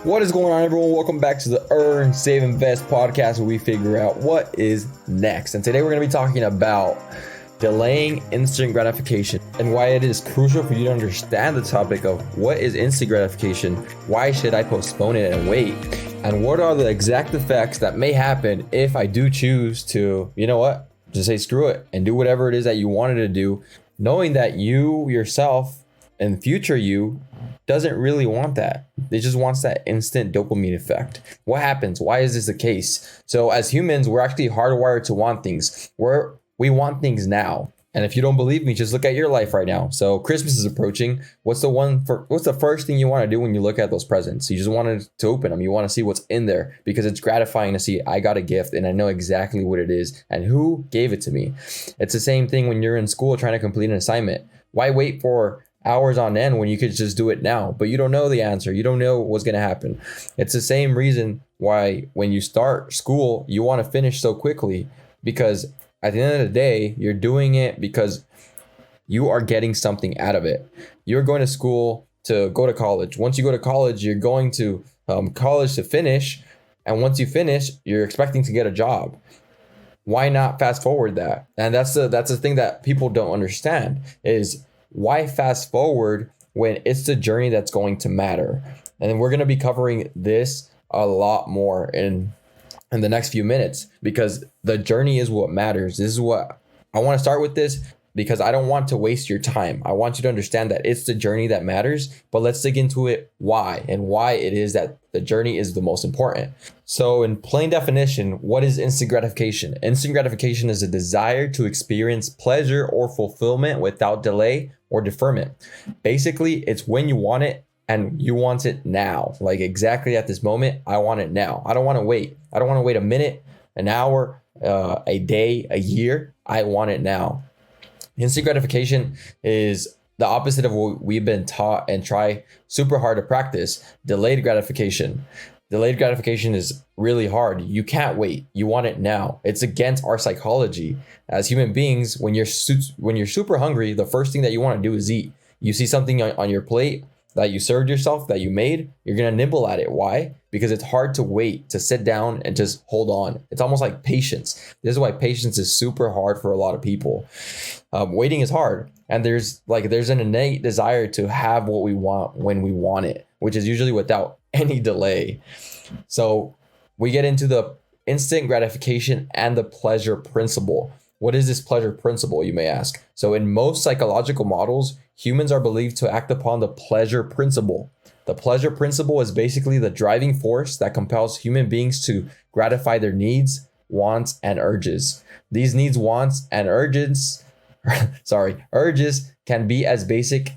What is going on, everyone? Welcome back to the Earn, Save, Invest podcast, where we figure out what is next. And today we're going to be talking about delaying instant gratification and why it is crucial for you to understand the topic of what is instant gratification, why should I postpone it and wait, and what are the exact effects that may happen if I do choose to, just say screw it and do whatever it is that you wanted to do, knowing that you yourself and future you doesn't really want that. It just wants that instant dopamine effect. What happens? Why is this the case? So as humans, we're actually hardwired to want things. We want things now. And if you don't believe me, just look at your life right now. So Christmas is approaching. What's the first thing you want to do when you look at those presents? You just want to open them. You want to see what's in there because it's gratifying to see I got a gift and I know exactly what it is and who gave it to me. It's the same thing when you're in school trying to complete an assignment. Why wait for hours on end when you could just do it now? But you don't know the answer. You don't know what's going to happen. It's the same reason why when you start school, you want to finish so quickly, because at the end of the day, you're doing it because you are getting something out of it. You're going to school to go to college. Once you go to college, you're going to college to finish. And once you finish, you're expecting to get a job. Why not fast forward that? And that's the thing that people don't understand is why fast forward when it's the journey that's going to matter. And we're going to be covering this a lot more in the next few minutes, because the journey is what matters. This is what I want to start with this, because I don't want to waste your time. I want you to understand that it's the journey that matters, but let's dig into it, why it is that the journey is the most important. So in plain definition, what is instant gratification? Instant gratification is a desire to experience pleasure or fulfillment without delay or deferment. Basically, it's when you want it and you want it now. Like exactly at this moment, I want it now. I don't want to wait. I don't want to wait a minute, an hour, a day, a year. I want it now. Instant gratification is the opposite of what we've been taught and try super hard to practice. Delayed gratification. Delayed gratification is really hard. You can't wait. You want it now. It's against our psychology. As human beings, when you're super hungry, the first thing that you want to do is eat. You see something on your plate that you served yourself, that you made, you're going to nibble at it. Why? Because it's hard to wait, to sit down and just hold on. It's almost like patience. This is why patience is super hard for a lot of people. Waiting is hard. And there's an innate desire to have what we want when we want it, which is usually without any delay. So we get into the instant gratification and the pleasure principle. What is this pleasure principle, you may ask? So in most psychological models, humans are believed to act upon the pleasure principle. The pleasure principle is basically the driving force that compels human beings to gratify their needs, wants, and urges. These needs, wants, and urges can be as basic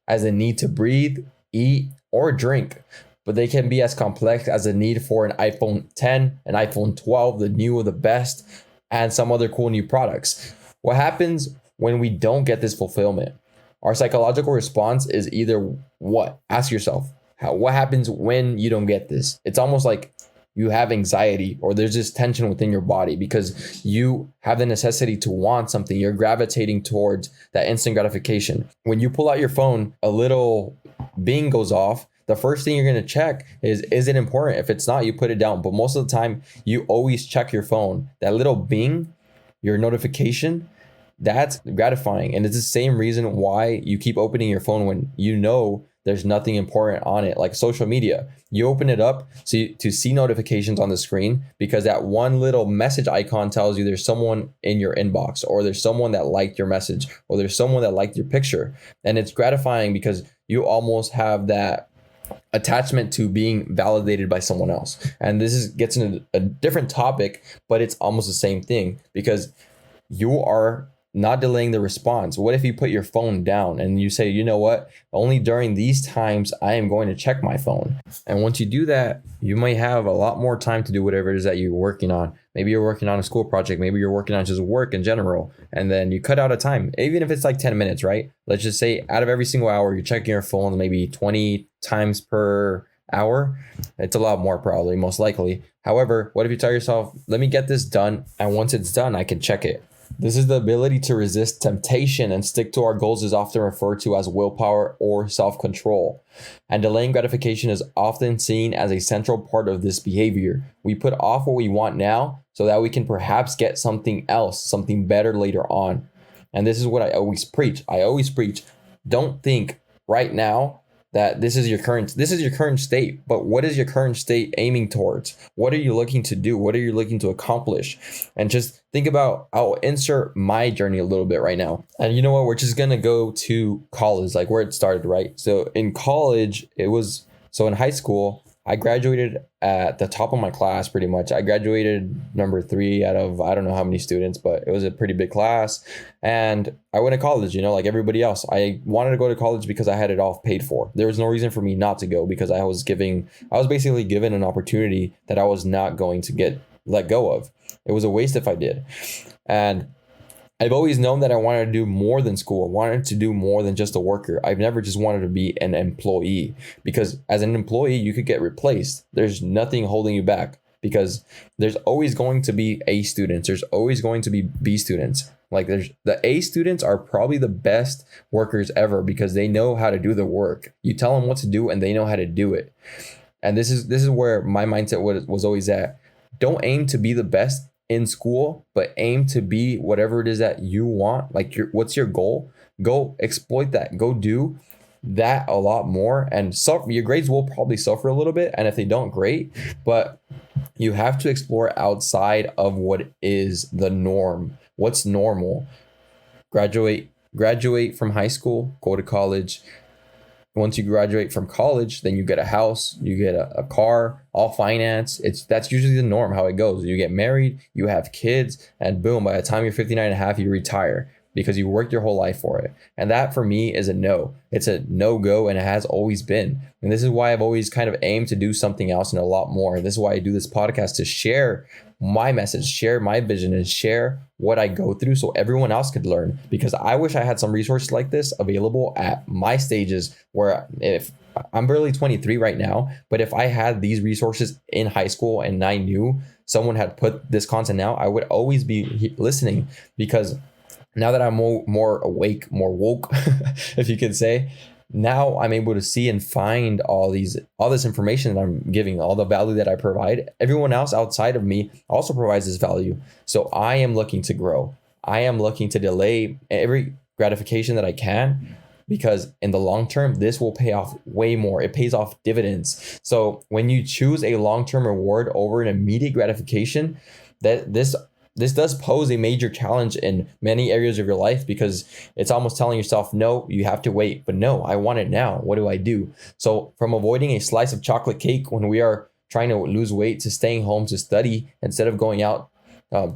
as a need to breathe, eat, or drink, but they can be as complex as a need for an iPhone 10, an iPhone 12, the new or the best, and some other cool new products. What happens when we don't get this fulfillment? Our psychological response is either what? Ask yourself, what happens when you don't get this? It's almost like you have anxiety or there's this tension within your body because you have the necessity to want something. You're gravitating towards that instant gratification. When you pull out your phone, a little bing goes off. The first thing you're going to check is it important? If it's not, you put it down. But most of the time, you always check your phone. That little bing, your notification, that's gratifying. And it's the same reason why you keep opening your phone when you know there's nothing important on it, like social media. You open it up to see notifications on the screen because that one little message icon tells you there's someone in your inbox, or there's someone that liked your message, or there's someone that liked your picture. And it's gratifying because you almost have that attachment to being validated by someone else. And this gets into a different topic, but it's almost the same thing because you are not delaying the response. What if you put your phone down and you say, you know what, only during these times I am going to check my phone. And once you do that, you might have a lot more time to do whatever it is that you're working on. Maybe you're working on a school project. Maybe you're working on just work in general. And then you cut out a time, even if it's like 10 minutes, right? Let's just say out of every single hour, you're checking your phone maybe 20 times per hour. It's a lot more probably, most likely. However, what if you tell yourself, let me get this done. And once it's done, I can check it. This is the ability to resist temptation and stick to our goals is often referred to as willpower or self-control. And delaying gratification is often seen as a central part of this behavior. We put off what we want now so that we can perhaps get something else, something better later on. And this is what I always preach. Don't think right now that this is your current state, but what is your current state aiming towards? What are you looking to do? What are you looking to accomplish? And just think about, I'll insert my journey a little bit right now. And you know what? We're just going to go to college, like where it started, right? So in college, in high school, I graduated at the top of my class pretty much. I graduated number 3 out of I don't know how many students, but it was a pretty big class. And I went to college, like everybody else. I wanted to go to college because I had it all paid for. There was no reason for me not to go because I was basically given an opportunity that I was not going to let go of. It was a waste if I did. And I've always known that I wanted to do more than school. I wanted to do more than just a worker. I've never just wanted to be an employee, because as an employee, you could get replaced. There's nothing holding you back because there's always going to be A students. There's always going to be B students. Like the A students are probably the best workers ever because they know how to do the work. You tell them what to do and they know how to do it. And this is where my mindset was always at. Don't aim to be the best in school, but aim to be whatever it is that you want. Like what's your goal? Go exploit that. Go do that a lot more, and your grades will probably suffer a little bit. And if they don't, great. But you have to explore outside of what is the norm. What's normal? Graduate from high school, go to college. Once you graduate from college, then you get a house, you get a car, all finance. That's usually the norm, how it goes. You get married, you have kids, and boom, by the time you're 59 and a half, you retire because you worked your whole life for it. And that for me is a no. It's a no-go, and it has always been. And this is why I've always kind of aimed to do something else and a lot more. And this is why I do this podcast, to share my message, share my vision, and share what I go through so everyone else could learn. Because I wish I had some resources like this available at my stages, where if I'm barely 23 right now, but if I had these resources in high school and I knew someone had put this content out, I would always be listening. Because now that I'm more awake, more woke, if you could say, now I'm able to see and find all this information that I'm giving, all the value that I provide. Everyone else outside of me also provides this value. So I am looking to grow. I am looking to delay every gratification that I can, because in the long term, this will pay off way more. It pays off dividends. So when you choose a long-term reward over an immediate gratification, that this does pose a major challenge in many areas of your life, because it's almost telling yourself, no, you have to wait. But no, I want it now. What do I do? So from avoiding a slice of chocolate cake when we are trying to lose weight, to staying home to study instead of going out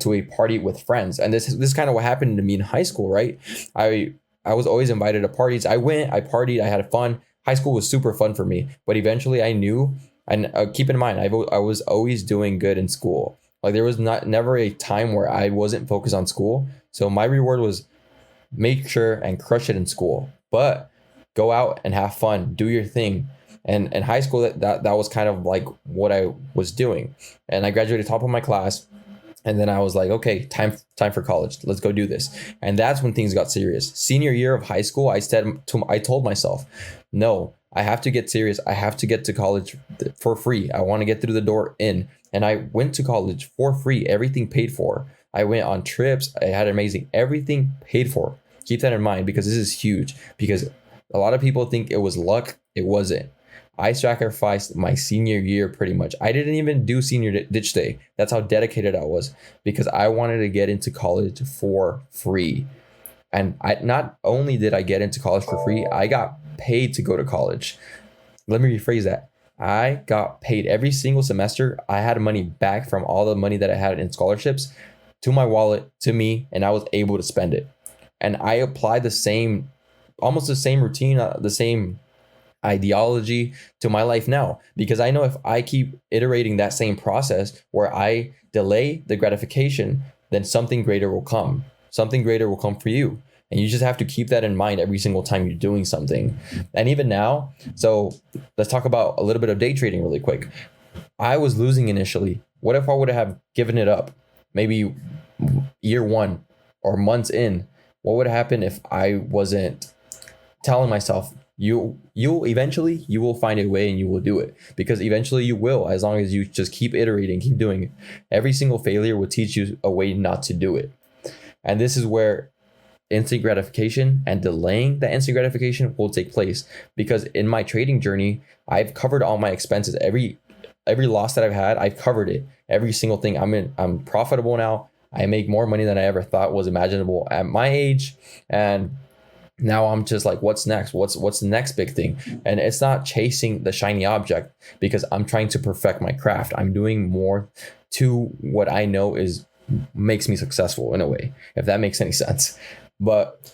to a party with friends. And this is kind of what happened to me in high school, right? I was always invited to parties. I went, I partied, I had fun. High school was super fun for me. But eventually I knew, and keep in mind, I was always doing good in school. Like there was never a time where I wasn't focused on school. So my reward was make sure and crush it in school, but go out and have fun, do your thing. And in high school, that was kind of like what I was doing. And I graduated top of my class. And then I was like, okay, time for college. Let's go do this. And that's when things got serious. Senior year of high school, I told myself, no, I have to get serious. I have to get to college for free. I want to get through the door in. And I went to college for free, everything paid for. I went on trips. I had everything paid for. Keep that in mind, because this is huge, because a lot of people think it was luck. It wasn't. I sacrificed my senior year pretty much. I didn't even do senior ditch day. That's how dedicated I was, because I wanted to get into college for free. And not only did I get into college for free, I got paid to go to college. Let me rephrase that. I got paid every single semester. I had money back from all the money that I had in scholarships to my wallet, to me, and I was able to spend it. And I applied almost the same routine, the same ideology to my life now, because I know if I keep iterating that same process where I delay the gratification, then something greater will come. Something greater will come for you. And you just have to keep that in mind every single time you're doing something. And even now, so let's talk about a little bit of day trading really quick. I was losing initially. What if I would have given it up maybe year 1 or months in, what would happen if I wasn't telling myself, you eventually you will find a way and you will do it? Because eventually you will, as long as you just keep iterating, keep doing it. Every single failure will teach you a way not to do it. And this is where instant gratification and delaying that instant gratification will take place. Because in my trading journey, I've covered all my expenses. Every loss that I've had, I've covered it. Every single thing. I'm profitable now. I make more money than I ever thought was imaginable at my age. And now I'm just like, what's next? What's the next big thing? And it's not chasing the shiny object, because I'm trying to perfect my craft. I'm doing more to what I know makes me successful in a way, if that makes any sense. But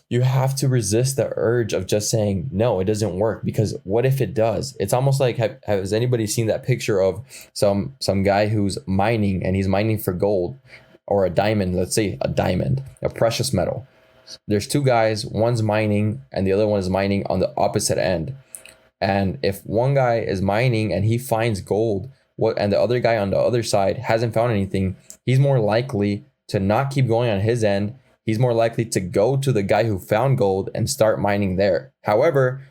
you have to resist the urge of just saying, no, it doesn't work, because what if it does? It's almost like, has anybody seen that picture of some guy who's mining, and he's mining for gold or a diamond? Let's say a diamond, a precious metal. There's two guys, one's mining and the other one is mining on the opposite end. And if one guy is mining and he finds gold, and the other guy on the other side hasn't found anything, he's more likely to not keep going on his end. He's more likely to go to the guy who found gold and start mining there. However,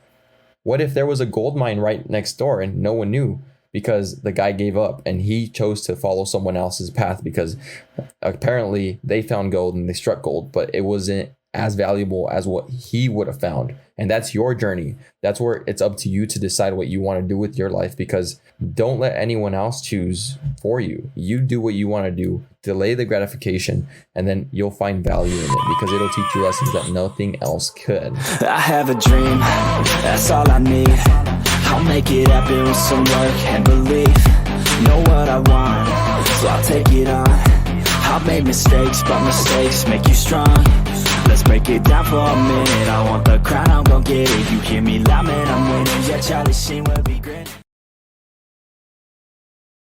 what if there was a gold mine right next door and no one knew, because the guy gave up and he chose to follow someone else's path, because apparently they found gold and they struck gold, but it wasn't as valuable as what he would have found. And that's your journey. That's where it's up to you to decide what you want to do with your life, because don't let anyone else choose for you. You do what you want to do. Delay the gratification, and then you'll find value in it, because it'll teach you lessons that nothing else could. I have a dream, that's all I need. I'll make it happen with some work and belief. Know what I want, so I'll take it on. I've made mistakes, but mistakes make you strong. Let's break it down for a minute. I want the crown, I'm gon' get it. You hear me loud, man, I'm winning. Yeah, Charlie Sheen will be grinning.